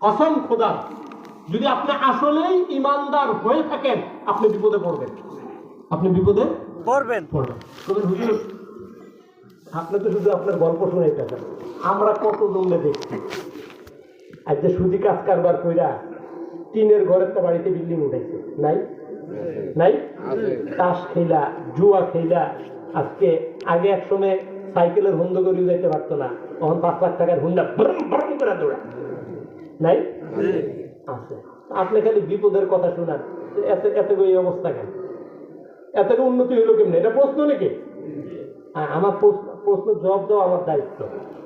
কসম খোদা, যদি আপনি আসলেই ইমানদার হয়ে থাকেন আপনি বিপদে পড়বেন, আপনি বিপদে পড়বেন। হুজুর আপনি তো শুধু আপনার গল্প শুনে থাকেন, আমরা কত জঙ্গে দেখছি আজ যে সুদি কাজ কারবার কইরা টিনের ঘরের তো বাড়িতে বিল্ডিং উঠাইছে, নাই নাই? তাস খেলা, জুয়া খেলা, আজকে আগে এক সময় সাইকেলের হুন্ড করে যাইতে পারতো না, তখন 5 লাখ টাকার হুন্ডা ভরম ভরম করে দৌড়া, নাই? আছে। আপনি খালি বিপদের কথা শোনান, এত এত এই অবস্থা কেন, এত উন্নতি হইলো কেমনি? এটা প্রশ্ন নাকি? আমার প্রশ্ন জবাব দেওয়া আমার দায়িত্ব।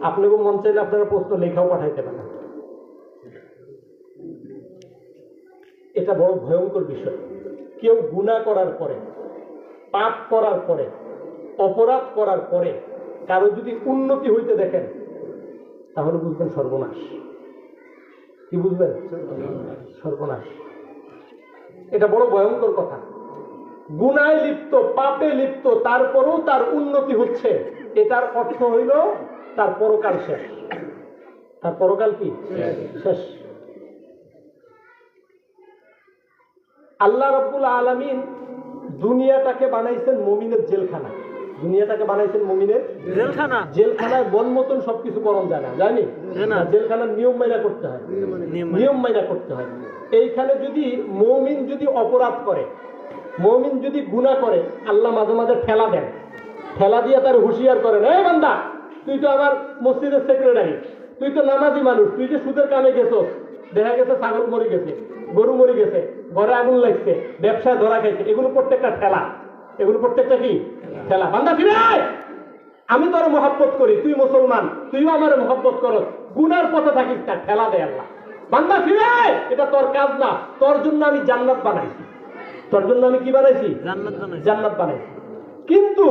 আপনাকে মন চাইলে আপনারা প্রশ্ন লেখাও পাঠাইতে পারেন। এটা বড় ভয়ঙ্কর বিষয়। কেউ গুনাহ করার পরে, পাপ করার পরে, অপরাধ করার পরে কারো যদি উন্নতি হইতে দেখেন তাহলে বুঝবেন সর্বনাশ। কি বুঝবেন? সর্বনাশ। এটা বড় ভয়ঙ্কর কথা। গুনায় লিপ্ত, পাপে লিপ্ত, তারপরেও তার উন্নতি হচ্ছে, এটার অর্থ হইল তার পরকাল শেষ। তার পরকাল কি শেষ? আল্লাহ রাব্বুল আলামিন দুনিয়াটাকে বানাইছেন মুমিনের জেলখানা। দুনিয়াটাকে বানাইছেন মুমিনের জেলখানা। জেলখানায় বন মতন সবকিছু করণ যায় না, জানি না। জেলখানার নিয়ম মাইনা করতে হয়, নিয়ম মাইনা করতে হয়। এইখানে যদি মুমিন যদি অপরাধ করে, মুমিন যদি গুনাহ করে, আল্লাহ মাঝে মাঝে ঠেলা দেন, ঠেলা দিয়ে তার হুঁশিয়ার করেন, এই বান্দা তুই তো আমার মসজিদের সেক্রেটারি, তুই তো নামাজি মানুষ, তুই যে সুদের কামে গেছস, দেখা গেছে ছাগল মরে গেছে, গরু মরে গেছে, ঘরে আগুন লাগছে, ব্যবসায় ধরা খাইছে, এগুলো প্রত্যেকটা ঠেলা, এগুলো প্রত্যেকটা কি ঠেলা। বান্দা ফিরে আয়, আমি তোর মহব্বত করি, তুই মুসলমান, তুইও আমার মহব্বত করস, গুনার পথে থাকিস না, ঠেলা দেয় আল্লাহ। বান্দা ফিরে আয়, এটা তোর কাজ না, তোর জন্য আমি জান্নাত বানাইছি, তোর জন্য আমি কি বানাইছি? জান্নাত বানাইছি। কিন্তু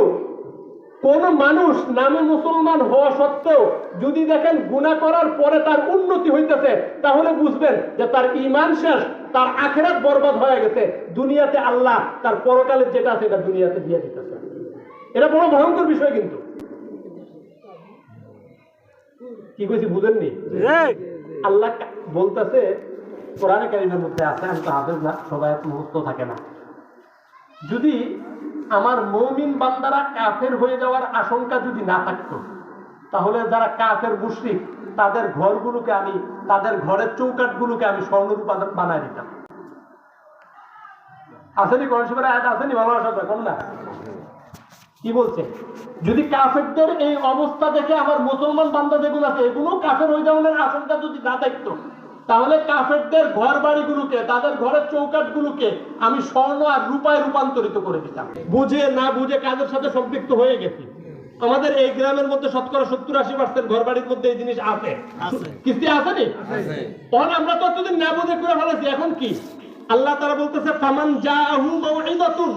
কোন মানুষ নামে মুসলমান হওয়া সত্ত্বেও যদি দেখেন গুনাহ করার পরে তার উন্নতি হইতেছে, তাহলে বুঝবেন যে তার ঈমান শেষ, তার আখিরাত বরবাদ হয়ে গেছে। দুনিয়াতে আল্লাহ তার পরকালের যেটা আছে এটা দুনিয়াতে দিয়ে দিতেছে। এটা বড় ভয়ঙ্কর বিষয়। কিন্তু কি কইছি বুঝেননি? আল্লাহ বলতেছে কোরআনে কারীমের মধ্যে আছে, আমি তো হাফেজ না, সবাই মুখস্থ থাকে না, যদি আমার মুমিন বান্দারা কাফের হয়ে যাওয়ার আশঙ্কা যদি না থাকতো, তাহলে যারা কাফের মুশরিক তাদের ঘরগুলোকে আমি, তাদের ঘরের চৌকাঠগুলোকে আমি স্বর্ণরূপ বানায় দিতাম। আসেনি কোরআন শরীফের আয়াত আসেনি? ভালোবাসা দেখুন না কি বলছে, যদি কাফেরদের এই অবস্থা দেখে আমার মুসলমান বান্দা যেগুলো আছে এগুলো কাফের হয়ে যাওয়ার আশঙ্কা যদি না থাকতো, তাহলে কাফেরদের ঘর বাড়িগুলোকে, তাদের ঘরের চৌকাঠগুলোকে আমি স্বর্ণ আর রূপায় রূপান্তরিত করে দিতাম। বুঝে না বুঝে কাজের সাথে সম্পৃক্ত হয়ে গেছি। আমাদের এই গ্রামের মধ্যে 70-80% ঘর বাড়ির মধ্যে এই জিনিস আছে, কিস্তি আসেনি? তখন আমরা তো এতদিন না বুঝে করে ফেলেছি। এখন কি আল্লাহ তাআলা বলতেছে, ফামান জাআহু মাউইযাতুন,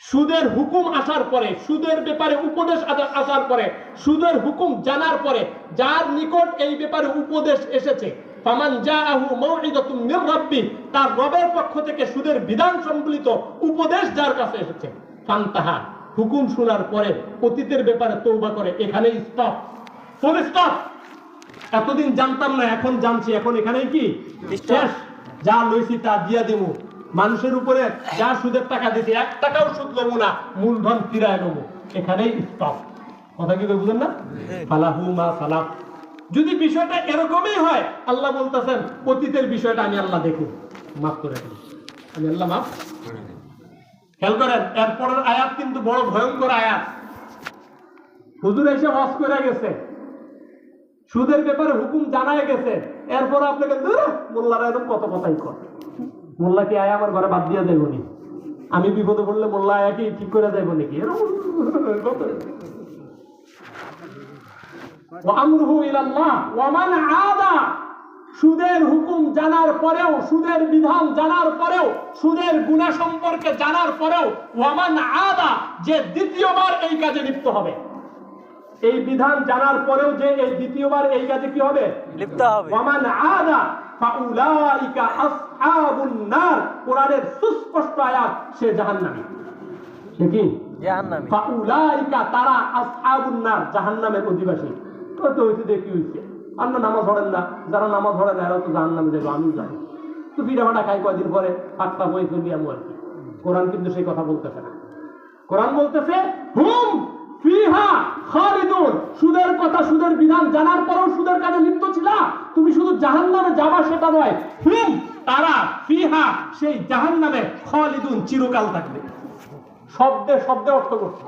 সুদের হুকুম আসার পরে, সুদের ব্যাপারে উপদেশ আসার পরে, সুদের হুকুম জানার পরে, যার নিকট এই ব্যাপারে উপদেশ এসেছে, ফামান জাআহু মাউইযাতুম মির রাব্বি, তার রবের পক্ষ থেকে সুদের বিধান সম্বলিত উপদেশ যার কাছে এসেছে, ফান্তাহা, হুকুম শোনার পরে অতীতের ব্যাপারে তওবা করে, এখানেই স্টপ, ফুল স্টপ। এতদিন জানতাম না, এখন জানছি, এখন এখানেই কি শেষ, যা লইছি তা দিয়া দিমু, মানুষের উপরে যা সুদের টাকা দিতে 1 টাকাও সুদ লবো না, মূলধন ফিরায় নেবো, এখানেই স্টপ। কথা কি বুঝলেন না? ফালাহু মা সালাফ। যদি বিষয়টা এরকমই হয়, আল্লাহ বলতেছেন অতীতের বিষয়টা আমি আল্লাহ দেখুন, মাফ করে দিন, আমি আল্লাহ মাফ করে দিন। খেয়াল করেন, এরপরের আয়াত কিন্তু বড় ভয়ঙ্কর আয়াত। হুজুর এসে ওয়াজ করে গেছে, সুদের ব্যাপারে হুকুম জানায় গেছে, এরপর আপনাকে মোল্লারা এরকম কত কথাই কর, মোল্লা কি আয়া আমার ঘরে বাদ দিয়ে যাইব নি, আমি বিপদে পড়লে মোল্লা আয়া কি ঠিক করে যাইব নাকি? আমরুহু ইলাল্লাহ ওয়া মান আদা, সুদের হুকুম জানার পরেও, সুদের বিধান জানার পরেও, সুদের গুনাহ সম্পর্কে জানার পরেও, ওয়া মান আদা, যে দ্বিতীয়বার এই কাজে লিপ্ত হবে, এই বিধান জানার পরেও যে এই দ্বিতীয়বার এই কাজে কি হবে? লিপ্ত হবে। ওয়া মান আদা ফাউলাইকা আসহাবুন নার, কোরআনের সুস্পষ্ট আয়াত, সে জাহান্নামী। সে কি? জাহান্নামী। ফাউলাইকা, তারা আসহাবুন নার, জাহান্নামের অধিবাসী। কত হইছে দেখি হইছে, আমরা নামাজ পড়েন না, যারা নামাজ পড়ে না এরা তো জাহান্নামে যাবে, আমিও যাই। তো পিঠা ভাটা খাই কয়দিন পরে হাতটা বই ফেলবি আমি আর কি। কোরআন কিন্তু সেই কথা বলতেছে না। কোরআন বলতেছে হুম ফিহা খালিদুন। সুদের কথা, সুদের বিধান জানার পরেও সুদের কাজে লিপ্ত ছিলা, তুমি শুধু জাহান্নামে যাবা সেটা নয়, হুম তারা ফিহা সেই জাহান্নামে খালিদুন চিরকাল থাকবে। শব্দে শব্দে অর্থ করছে,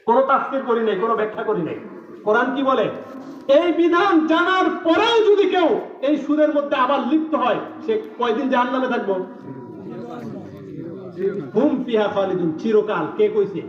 কোনো তাফসীর করি নাই, কোনো ব্যাখ্যা করি নাই। কোরআন কি বলে? এই বিধান জানার পরেও যদি কেউ এই সুদের মধ্যে আবার লিপ্ত হয়, সে কয়দিন জাহান্নামে থাকবো? হুম ফিহা খালিদুন, চিরকাল। কে কইছে?